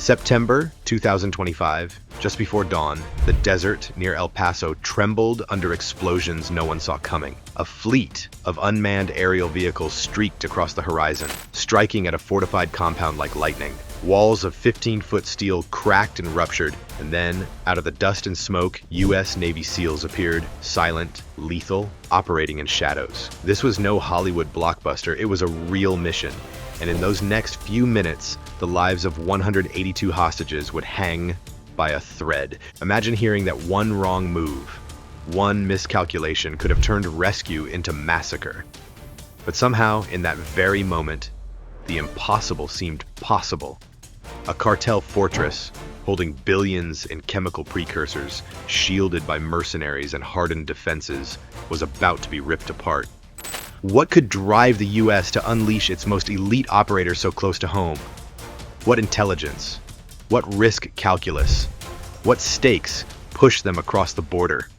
September 2025, just before dawn, the desert near El Paso trembled under explosions no one saw coming. A fleet of unmanned aerial vehicles streaked across the horizon, striking at a fortified compound like lightning. Walls of 15-foot steel cracked and ruptured, and then, out of the dust and smoke, U.S. Navy SEALs appeared, silent, lethal, operating in shadows. This was no Hollywood blockbuster, it was a real mission. And in those next few minutes, the lives of 182 hostages would hang by a thread. Imagine hearing that one wrong move, one miscalculation could have turned rescue into massacre. But somehow, in that very moment, the impossible seemed possible. A cartel fortress, holding billions in chemical precursors, shielded by mercenaries and hardened defenses, was about to be ripped apart. What could drive the U.S. to unleash its most elite operators so close to home? What intelligence? What risk calculus? What stakes push them across the border?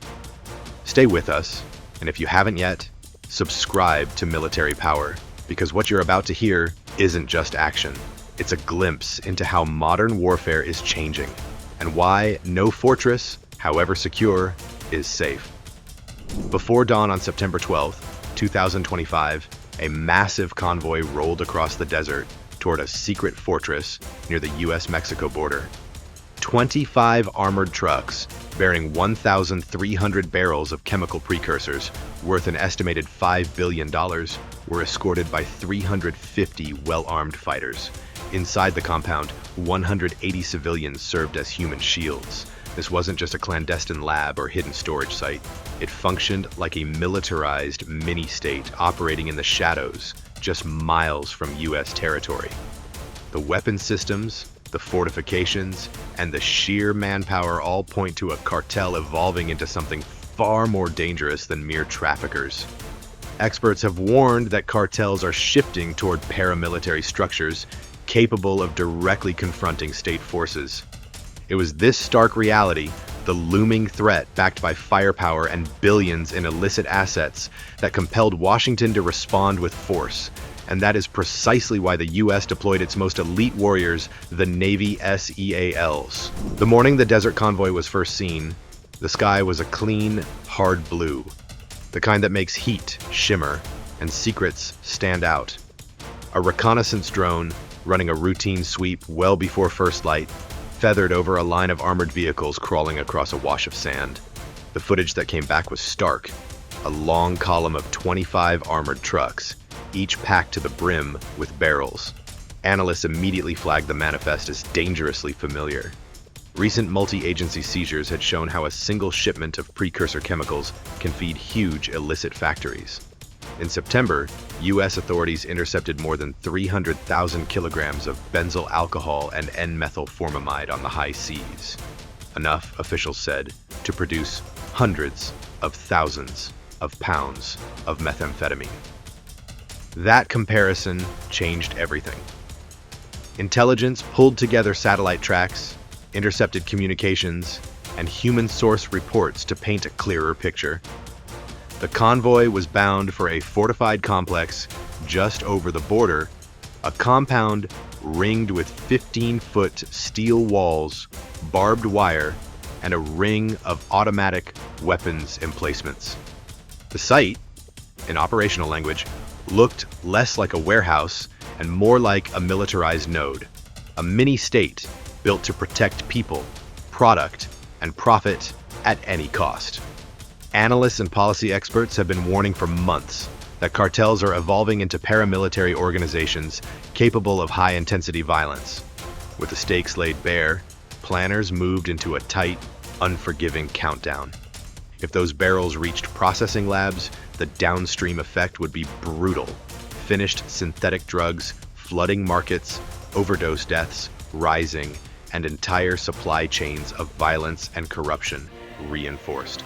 Stay with us, and if you haven't yet, subscribe to Military Power, because what you're about to hear isn't just action. It's a glimpse into how modern warfare is changing, and why no fortress, however secure, is safe. Before dawn on September 12th, 2025, a massive convoy rolled across the desert toward a secret fortress near the U.S.-Mexico border. 25 armored trucks bearing 1,300 barrels of chemical precursors worth an estimated $5 billion were escorted by 350 well-armed fighters. Inside the compound, 180 civilians served as human shields. This wasn't just a clandestine lab or hidden storage site. It functioned like a militarized mini-state operating in the shadows, just miles from U.S. territory. The weapon systems, the fortifications, and the sheer manpower all point to a cartel evolving into something far more dangerous than mere traffickers. Experts have warned that cartels are shifting toward paramilitary structures capable of directly confronting state forces. It was this stark reality, the looming threat backed by firepower and billions in illicit assets, that compelled Washington to respond with force. And that is precisely why the U.S. deployed its most elite warriors, the Navy SEALs. The morning the desert convoy was first seen, the sky was a clean, hard blue, the kind that makes heat shimmer and secrets stand out. A reconnaissance drone, running a routine sweep well before first light, feathered over a line of armored vehicles crawling across a wash of sand. The footage that came back was stark. A long column of 25 armored trucks, each packed to the brim with barrels. Analysts immediately flagged the manifest as dangerously familiar. Recent multi-agency seizures had shown how a single shipment of precursor chemicals can feed huge illicit factories. In September, U.S. authorities intercepted more than 300,000 kilograms of benzyl alcohol and N-methylformamide on the high seas. Enough, officials said, to produce hundreds of thousands of pounds of methamphetamine. That comparison changed everything. Intelligence pulled together satellite tracks, intercepted communications, and human source reports to paint a clearer picture. The convoy was bound for a fortified complex just over the border, a compound ringed with 15-foot steel walls, barbed wire, and a ring of automatic weapons emplacements. The site, in operational language, looked less like a warehouse and more like a militarized node, a mini-state built to protect people, product, and profit at any cost. Analysts and policy experts have been warning for months that cartels are evolving into paramilitary organizations capable of high-intensity violence. With the stakes laid bare, planners moved into a tight, unforgiving countdown. If those barrels reached processing labs, the downstream effect would be brutal. Finished synthetic drugs, flooding markets, overdose deaths rising, and entire supply chains of violence and corruption reinforced.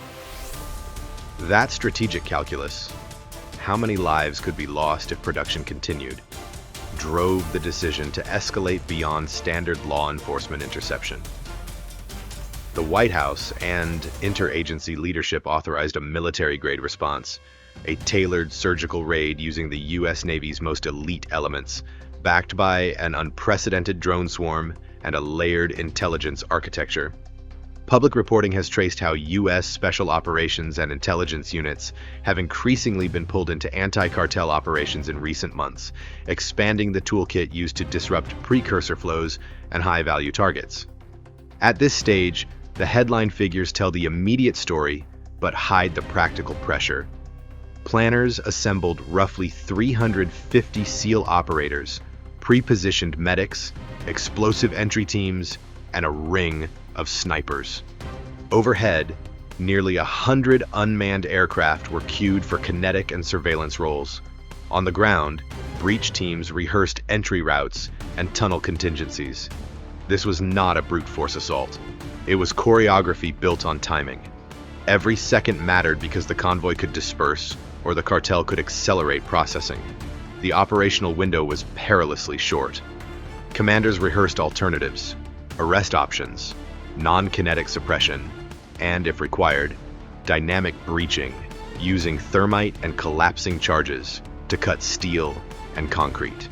That strategic calculus, how many lives could be lost if production continued, drove the decision to escalate beyond standard law enforcement interception. The White House and interagency leadership authorized a military-grade response, a tailored surgical raid using the U.S. Navy's most elite elements, backed by an unprecedented drone swarm and a layered intelligence architecture. Public reporting has traced how U.S. special operations and intelligence units have increasingly been pulled into anti-cartel operations in recent months, expanding the toolkit used to disrupt precursor flows and high-value targets. At this stage, the headline figures tell the immediate story, but hide the practical pressure. Planners assembled roughly 350 SEAL operators, pre-positioned medics, explosive entry teams, and a ring of snipers. Overhead, nearly 100 unmanned aircraft were queued for kinetic and surveillance roles. On the ground, breach teams rehearsed entry routes and tunnel contingencies. This was not a brute force assault. It was choreography built on timing. Every second mattered because the convoy could disperse or the cartel could accelerate processing. The operational window was perilously short. Commanders rehearsed alternatives, arrest options, non-kinetic suppression, and, if required, dynamic breaching, using thermite and collapsing charges to cut steel and concrete.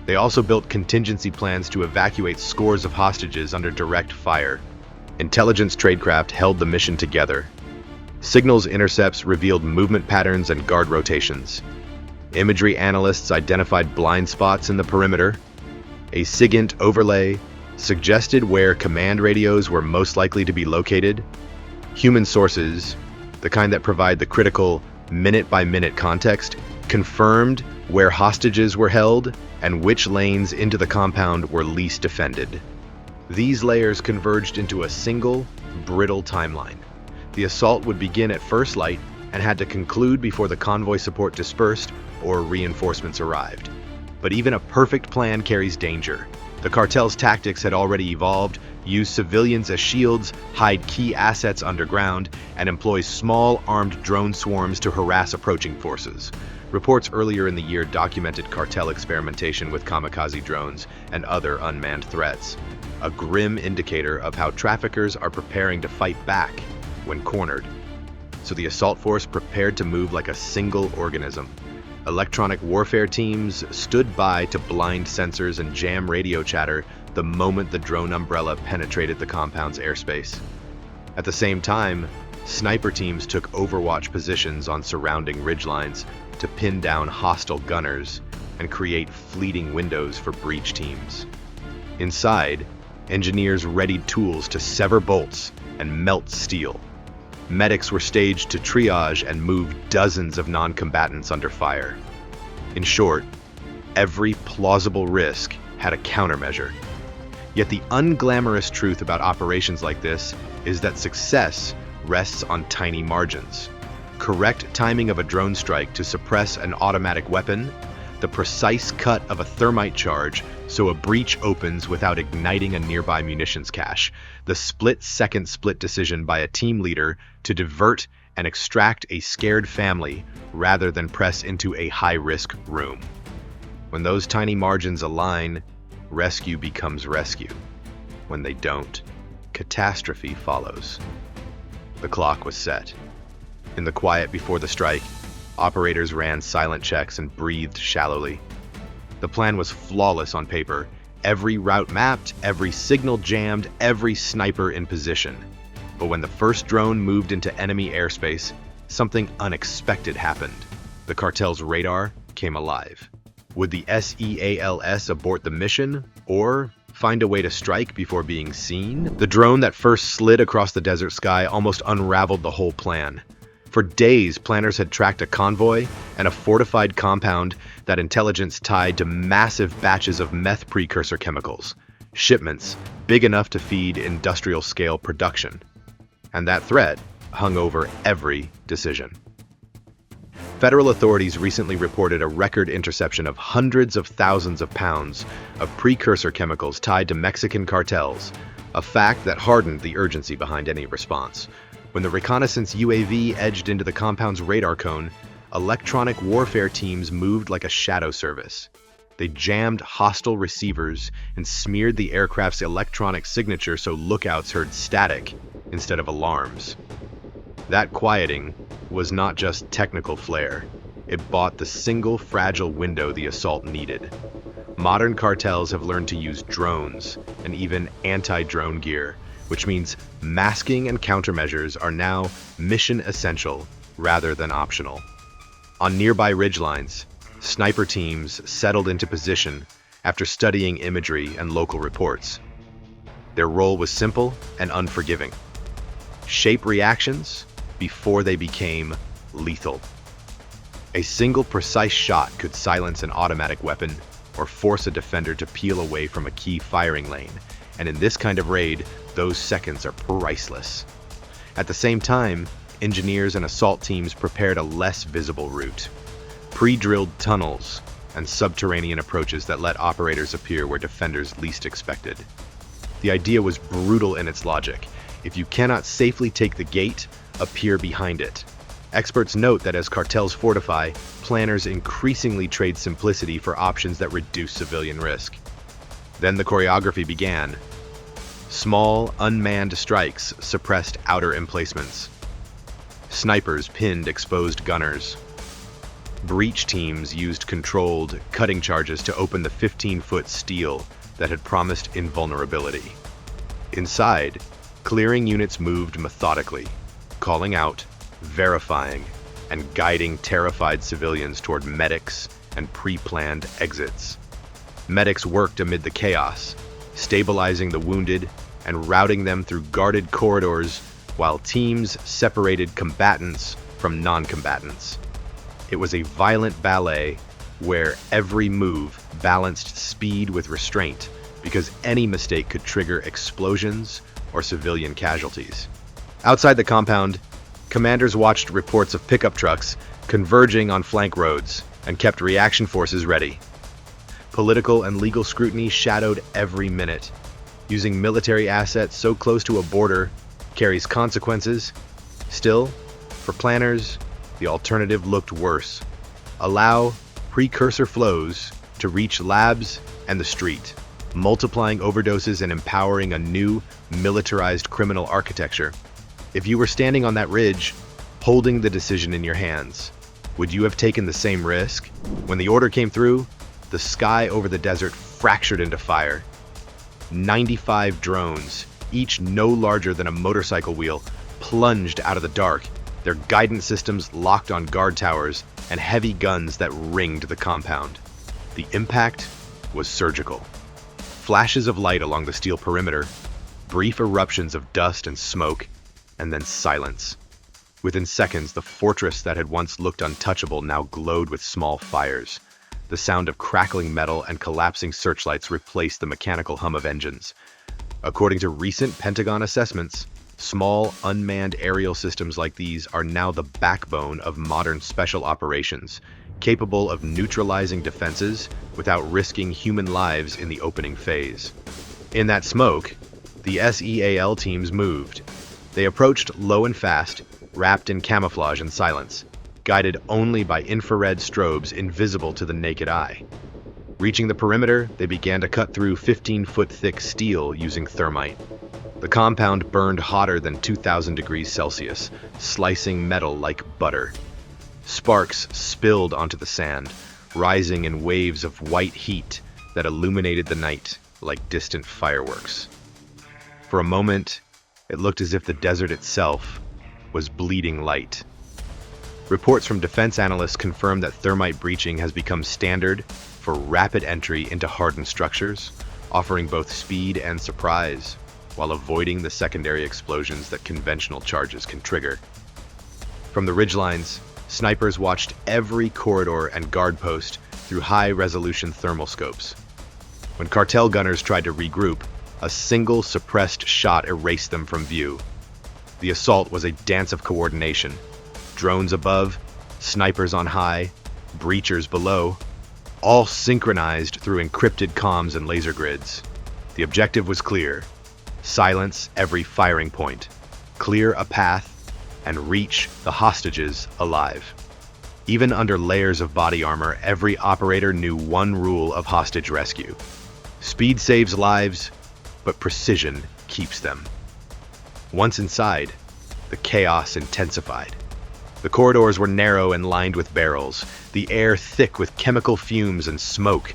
They also built contingency plans to evacuate scores of hostages under direct fire. Intelligence tradecraft held the mission together. Signals intercepts revealed movement patterns and guard rotations. Imagery analysts identified blind spots in the perimeter. A SIGINT overlay suggested where command radios were most likely to be located. Human sources, the kind that provide the critical minute-by-minute context, confirmed where hostages were held and which lanes into the compound were least defended. These layers converged into a single, brittle timeline. The assault would begin at first light and had to conclude before the convoy support dispersed or reinforcements arrived. But even a perfect plan carries danger. The cartel's tactics had already evolved, use civilians as shields, hide key assets underground, and employ small armed drone swarms to harass approaching forces. Reports earlier in the year documented cartel experimentation with kamikaze drones and other unmanned threats, a grim indicator of how traffickers are preparing to fight back when cornered. So the assault force prepared to move like a single organism. Electronic warfare teams stood by to blind sensors and jam radio chatter the moment the drone umbrella penetrated the compound's airspace. At the same time, sniper teams took overwatch positions on surrounding ridgelines to pin down hostile gunners and create fleeting windows for breach teams. Inside, engineers readied tools to sever bolts and melt steel. Medics were staged to triage and move dozens of non-combatants under fire. In short, every plausible risk had a countermeasure. Yet the unglamorous truth about operations like this is that success rests on tiny margins. Correct timing of a drone strike to suppress an automatic weapon, the precise cut of a thermite charge so a breach opens without igniting a nearby munitions cache, the split-second split decision by a team leader to divert and extract a scared family rather than press into a high-risk room. When those tiny margins align, rescue becomes rescue. When they don't, catastrophe follows. The clock was set. In the quiet before the strike, operators ran silent checks and breathed shallowly. The plan was flawless on paper. Every route mapped, every signal jammed, every sniper in position. But when the first drone moved into enemy airspace, something unexpected happened. The cartel's radar came alive. Would the SEALs abort the mission, or find a way to strike before being seen? The drone that first slid across the desert sky almost unraveled the whole plan. For days, planners had tracked a convoy and a fortified compound that intelligence tied to massive batches of meth precursor chemicals, shipments big enough to feed industrial-scale production. And that threat hung over every decision. Federal authorities recently reported a record interception of hundreds of thousands of pounds of precursor chemicals tied to Mexican cartels, a fact that hardened the urgency behind any response. When the reconnaissance UAV edged into the compound's radar cone, electronic warfare teams moved like a shadow service. They jammed hostile receivers and smeared the aircraft's electronic signature so lookouts heard static instead of alarms. That quieting was not just technical flair. It bought the single fragile window the assault needed. Modern cartels have learned to use drones and even anti-drone gear, which means masking and countermeasures are now mission essential rather than optional. On nearby ridgelines, sniper teams settled into position after studying imagery and local reports. Their role was simple and unforgiving. Shape reactions before they became lethal. A single precise shot could silence an automatic weapon or force a defender to peel away from a key firing lane, and in this kind of raid, those seconds are priceless. At the same time, engineers and assault teams prepared a less visible route. Pre-drilled tunnels and subterranean approaches that let operators appear where defenders least expected. The idea was brutal in its logic. If you cannot safely take the gate, appear behind it. Experts note that as cartels fortify, planners increasingly trade simplicity for options that reduce civilian risk. Then the choreography began. Small, unmanned strikes suppressed outer emplacements. Snipers pinned exposed gunners. Breach teams used controlled, cutting charges to open the 15-foot steel that had promised invulnerability. Inside, clearing units moved methodically, calling out, verifying, and guiding terrified civilians toward medics and pre-planned exits. Medics worked amid the chaos, stabilizing the wounded and routing them through guarded corridors while teams separated combatants from non-combatants. It was a violent ballet where every move balanced speed with restraint because any mistake could trigger explosions or civilian casualties. Outside the compound, commanders watched reports of pickup trucks converging on flank roads and kept reaction forces ready. Political and legal scrutiny shadowed every minute. Using military assets so close to a border carries consequences. Still, for planners, the alternative looked worse. Allow precursor flows to reach labs and the street, multiplying overdoses and empowering a new militarized criminal architecture. If you were standing on that ridge, holding the decision in your hands, would you have taken the same risk? When the order came through, the sky over the desert fractured into fire. 95 drones, each no larger than a motorcycle wheel, plunged out of the dark, their guidance systems locked on guard towers and heavy guns that ringed the compound. The impact was surgical. Flashes of light along the steel perimeter, brief eruptions of dust and smoke, and then silence. Within seconds, the fortress that had once looked untouchable now glowed with small fires. The sound of crackling metal and collapsing searchlights replaced the mechanical hum of engines. According to recent Pentagon assessments, small, unmanned aerial systems like these are now the backbone of modern special operations, capable of neutralizing defenses without risking human lives in the opening phase. In that smoke, the SEAL teams moved. They approached low and fast, wrapped in camouflage and silence, guided only by infrared strobes invisible to the naked eye. Reaching the perimeter, they began to cut through 15-foot thick steel using thermite. The compound burned hotter than 2,000 degrees Celsius, slicing metal like butter. Sparks spilled onto the sand, rising in waves of white heat that illuminated the night like distant fireworks. For a moment, it looked as if the desert itself was bleeding light. Reports from defense analysts confirm that thermite breaching has become standard for rapid entry into hardened structures, offering both speed and surprise, while avoiding the secondary explosions that conventional charges can trigger. From the ridgelines, snipers watched every corridor and guard post through high-resolution thermal scopes. When cartel gunners tried to regroup, a single suppressed shot erased them from view. The assault was a dance of coordination. Drones above, snipers on high, breachers below, all synchronized through encrypted comms and laser grids. The objective was clear: silence every firing point, clear a path, and reach the hostages alive. Even under layers of body armor, every operator knew one rule of hostage rescue: speed saves lives, but precision keeps them. Once inside, the chaos intensified. The corridors were narrow and lined with barrels, the air thick with chemical fumes and smoke.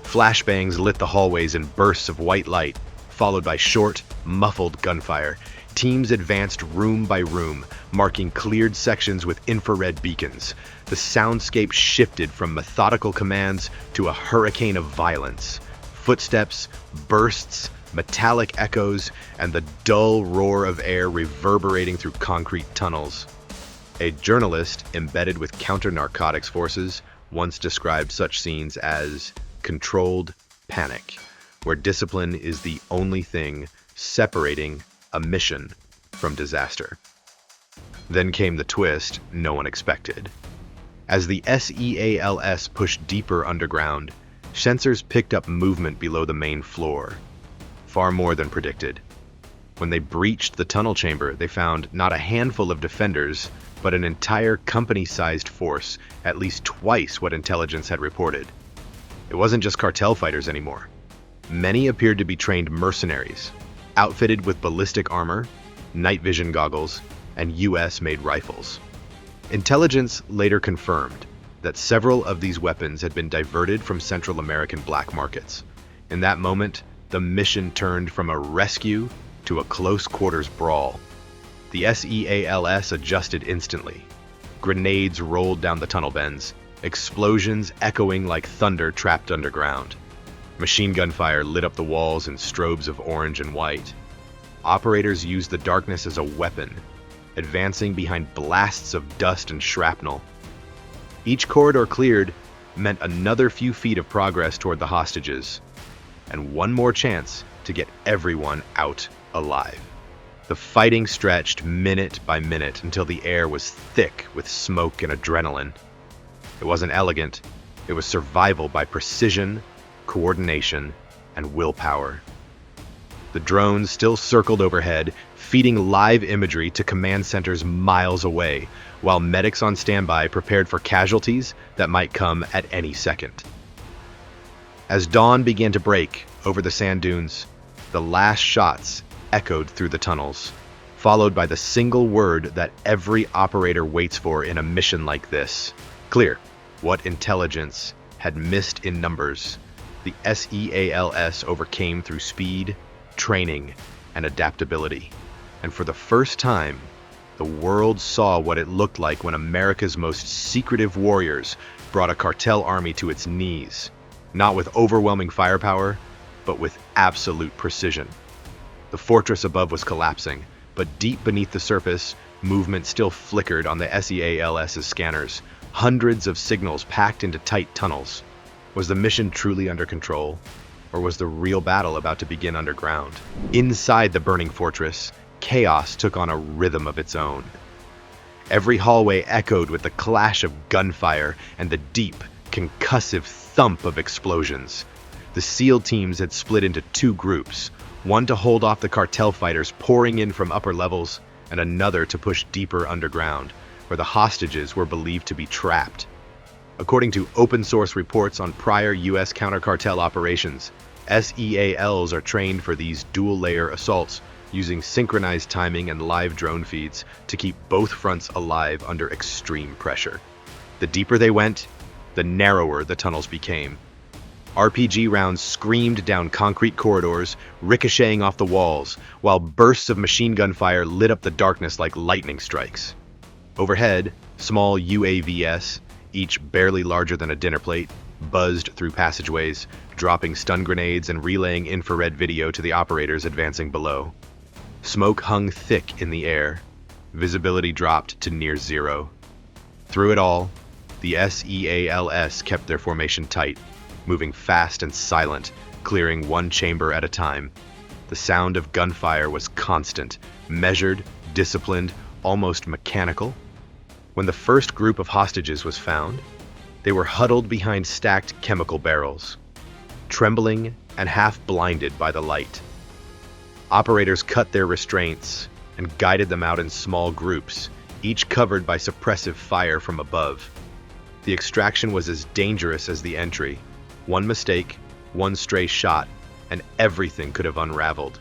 Flashbangs lit the hallways in bursts of white light, followed by short, muffled gunfire. Teams advanced room by room, marking cleared sections with infrared beacons. The soundscape shifted from methodical commands to a hurricane of violence. Footsteps, bursts, metallic echoes, and the dull roar of air reverberating through concrete tunnels. A journalist embedded with counter-narcotics forces once described such scenes as controlled panic, where discipline is the only thing separating a mission from disaster. Then came the twist no one expected. As the SEALS pushed deeper underground, sensors picked up movement below the main floor, far more than predicted. When they breached the tunnel chamber, they found not a handful of defenders, but an entire company-sized force, at least twice what intelligence had reported. It wasn't just cartel fighters anymore. Many appeared to be trained mercenaries, outfitted with ballistic armor, night vision goggles, and US-made rifles. Intelligence later confirmed that several of these weapons had been diverted from Central American black markets. In that moment, the mission turned from a rescue to a close-quarters brawl. The SEALS adjusted instantly. Grenades rolled down the tunnel bends, explosions echoing like thunder trapped underground. Machine gun fire lit up the walls in strobes of orange and white. Operators used the darkness as a weapon, advancing behind blasts of dust and shrapnel. Each corridor cleared meant another few feet of progress toward the hostages, and one more chance to get everyone out alive. The fighting stretched minute by minute until the air was thick with smoke and adrenaline. It wasn't elegant, it was survival by precision, coordination, and willpower. The drones still circled overhead, feeding live imagery to command centers miles away, while medics on standby prepared for casualties that might come at any second. As dawn began to break over the sand dunes, the last shots echoed through the tunnels, followed by the single word that every operator waits for in a mission like this. Clear. What intelligence had missed in numbers, the SEALS overcame through speed, training, and adaptability. And for the first time, the world saw what it looked like when America's most secretive warriors brought a cartel army to its knees, not with overwhelming firepower, but with absolute precision. The fortress above was collapsing, but deep beneath the surface, movement still flickered on the SEALS's scanners, hundreds of signals packed into tight tunnels. Was the mission truly under control, or was the real battle about to begin underground? Inside the burning fortress, chaos took on a rhythm of its own. Every hallway echoed with the clash of gunfire and the deep, concussive thump of explosions. The SEAL teams had split into two groups, one to hold off the cartel fighters pouring in from upper levels, and another to push deeper underground, where the hostages were believed to be trapped. According to open-source reports on prior U.S. counter-cartel operations, SEALs are trained for these dual-layer assaults using synchronized timing and live drone feeds to keep both fronts alive under extreme pressure. The deeper they went, the narrower the tunnels became. RPG rounds screamed down concrete corridors, ricocheting off the walls, while bursts of machine gun fire lit up the darkness like lightning strikes. Overhead, small UAVs, each barely larger than a dinner plate, buzzed through passageways, dropping stun grenades and relaying infrared video to the operators advancing below. Smoke hung thick in the air. Visibility dropped to near zero. Through it all, the SEALS kept their formation tight, moving fast and silent, clearing one chamber at a time. The sound of gunfire was constant, measured, disciplined, almost mechanical. When the first group of hostages was found, they were huddled behind stacked chemical barrels, trembling and half blinded by the light. Operators cut their restraints and guided them out in small groups, each covered by suppressive fire from above. The extraction was as dangerous as the entry. One mistake, one stray shot, and everything could have unraveled.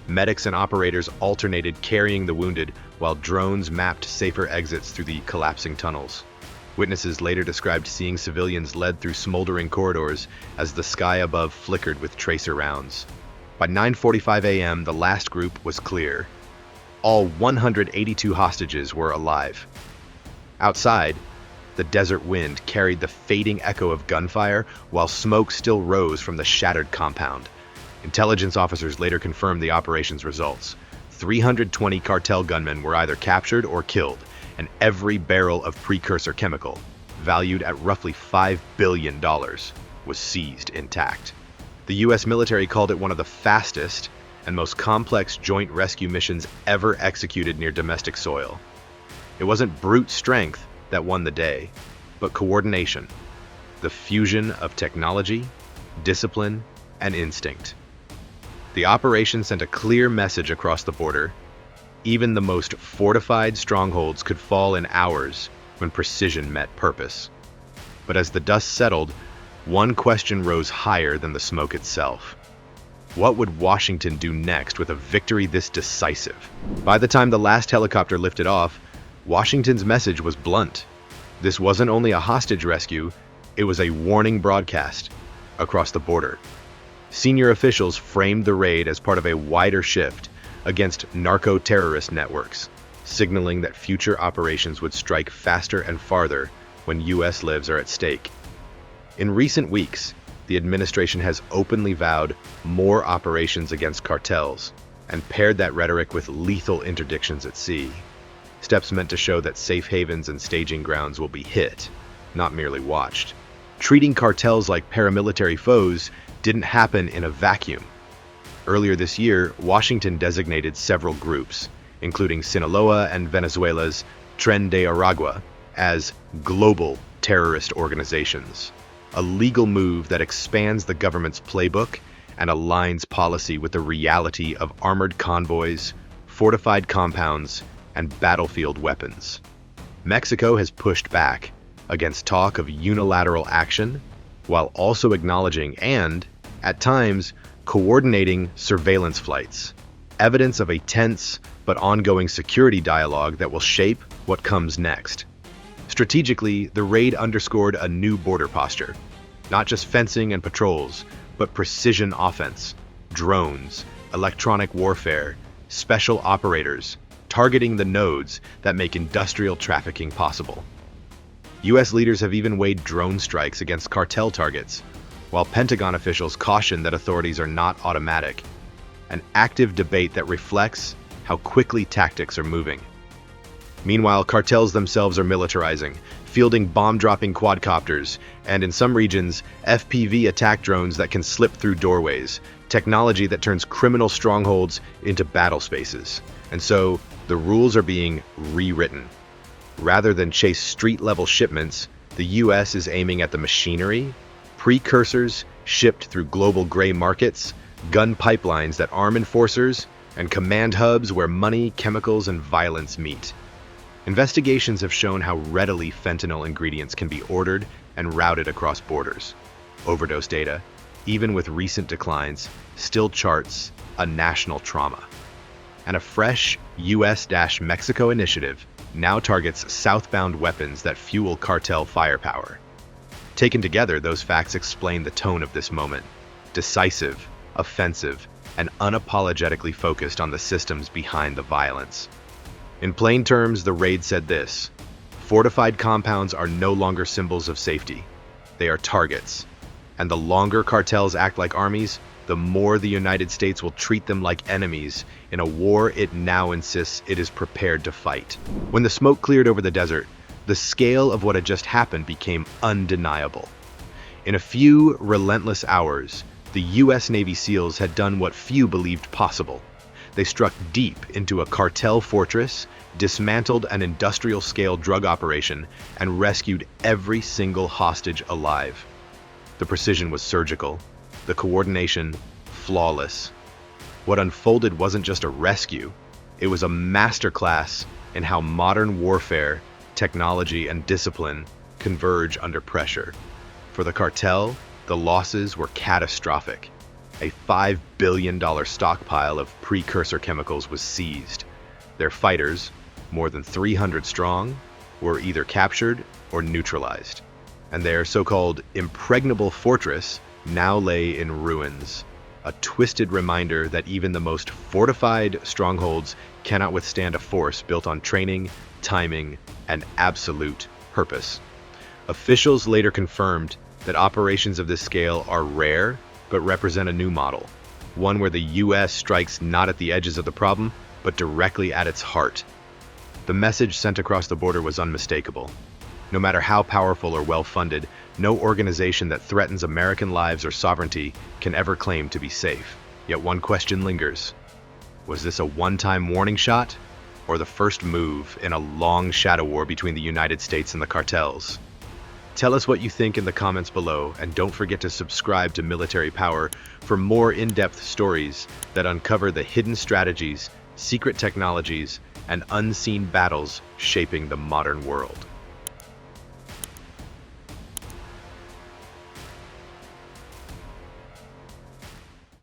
Medics and operators alternated carrying the wounded, while drones mapped safer exits through the collapsing tunnels. Witnesses later described seeing civilians led through smoldering corridors as the sky above flickered with tracer rounds. By 9:45 a.m., the last group was clear. All 182 hostages were alive. Outside, the desert wind carried the fading echo of gunfire while smoke still rose from the shattered compound. Intelligence officers later confirmed the operation's results. 320 cartel gunmen were either captured or killed, and every barrel of precursor chemical, valued at roughly $5 billion, was seized intact. The U.S. military called it one of the fastest and most complex joint rescue missions ever executed near domestic soil. It wasn't brute strength that won the day, but coordination, the fusion of technology, discipline, and instinct. The operation sent a clear message across the border. Even the most fortified strongholds could fall in hours when precision met purpose. But as the dust settled, one question rose higher than the smoke itself. What would Washington do next with a victory this decisive? By the time the last helicopter lifted off, Washington's message was blunt. This wasn't only a hostage rescue, it was a warning broadcast across the border. Senior officials framed the raid as part of a wider shift against narco-terrorist networks, signaling that future operations would strike faster and farther when U.S. lives are at stake. In recent weeks, the administration has openly vowed more operations against cartels and paired that rhetoric with lethal interdictions at sea. Steps meant to show that safe havens and staging grounds will be hit, not merely watched. Treating cartels like paramilitary foes didn't happen in a vacuum. Earlier this year, Washington designated several groups, including Sinaloa and Venezuela's Tren de Aragua, as global terrorist organizations, a legal move that expands the government's playbook and aligns policy with the reality of armored convoys, fortified compounds, and battlefield weapons. Mexico has pushed back against talk of unilateral action, while also acknowledging and, at times, coordinating surveillance flights, evidence of a tense but ongoing security dialogue that will shape what comes next. Strategically, the raid underscored a new border posture, not just fencing and patrols, but precision offense, drones, electronic warfare, special operators, targeting the nodes that make industrial trafficking possible. U.S. leaders have even weighed drone strikes against cartel targets, while Pentagon officials caution that authorities are not automatic, an active debate that reflects how quickly tactics are moving. Meanwhile, cartels themselves are militarizing, fielding bomb-dropping quadcopters, and in some regions, FPV attack drones that can slip through doorways, technology that turns criminal strongholds into battle spaces. And so, the rules are being rewritten. Rather than chase street-level shipments, the U.S. is aiming at the machinery, precursors shipped through global gray markets, gun pipelines that arm enforcers, and command hubs where money, chemicals, and violence meet. Investigations have shown how readily fentanyl ingredients can be ordered and routed across borders. Overdose data, even with recent declines, still charts a national trauma. And a fresh U.S.-Mexico initiative now targets southbound weapons that fuel cartel firepower. Taken together, those facts explain the tone of this moment: decisive, offensive, and unapologetically focused on the systems behind the violence. In plain terms, the raid said this: fortified compounds are no longer symbols of safety. They are targets. And the longer cartels act like armies, the more the United States will treat them like enemies in a war it now insists it is prepared to fight. When the smoke cleared over the desert, the scale of what had just happened became undeniable. In a few relentless hours, the U.S. Navy SEALs had done what few believed possible. They struck deep into a cartel fortress, dismantled an industrial-scale drug operation, and rescued every single hostage alive. The precision was surgical, the coordination flawless. What unfolded wasn't just a rescue, it was a masterclass in how modern warfare, technology, and discipline converge under pressure. For the cartel, the losses were catastrophic. A $5 billion stockpile of precursor chemicals was seized. Their fighters, more than 300 strong, were either captured or neutralized, and their so-called impregnable fortress now lay in ruins, a twisted reminder that even the most fortified strongholds cannot withstand a force built on training, timing, and absolute purpose. Officials later confirmed that operations of this scale are rare, but represent a new model, one where the US strikes not at the edges of the problem, but directly at its heart. The message sent across the border was unmistakable. No matter how powerful or well-funded, no organization that threatens American lives or sovereignty can ever claim to be safe. Yet one question lingers. Was this a one-time warning shot, or the first move in a long shadow war between the United States and the cartels? Tell us what you think in the comments below, and don't forget to subscribe to Military Power for more in-depth stories that uncover the hidden strategies, secret technologies, and unseen battles shaping the modern world.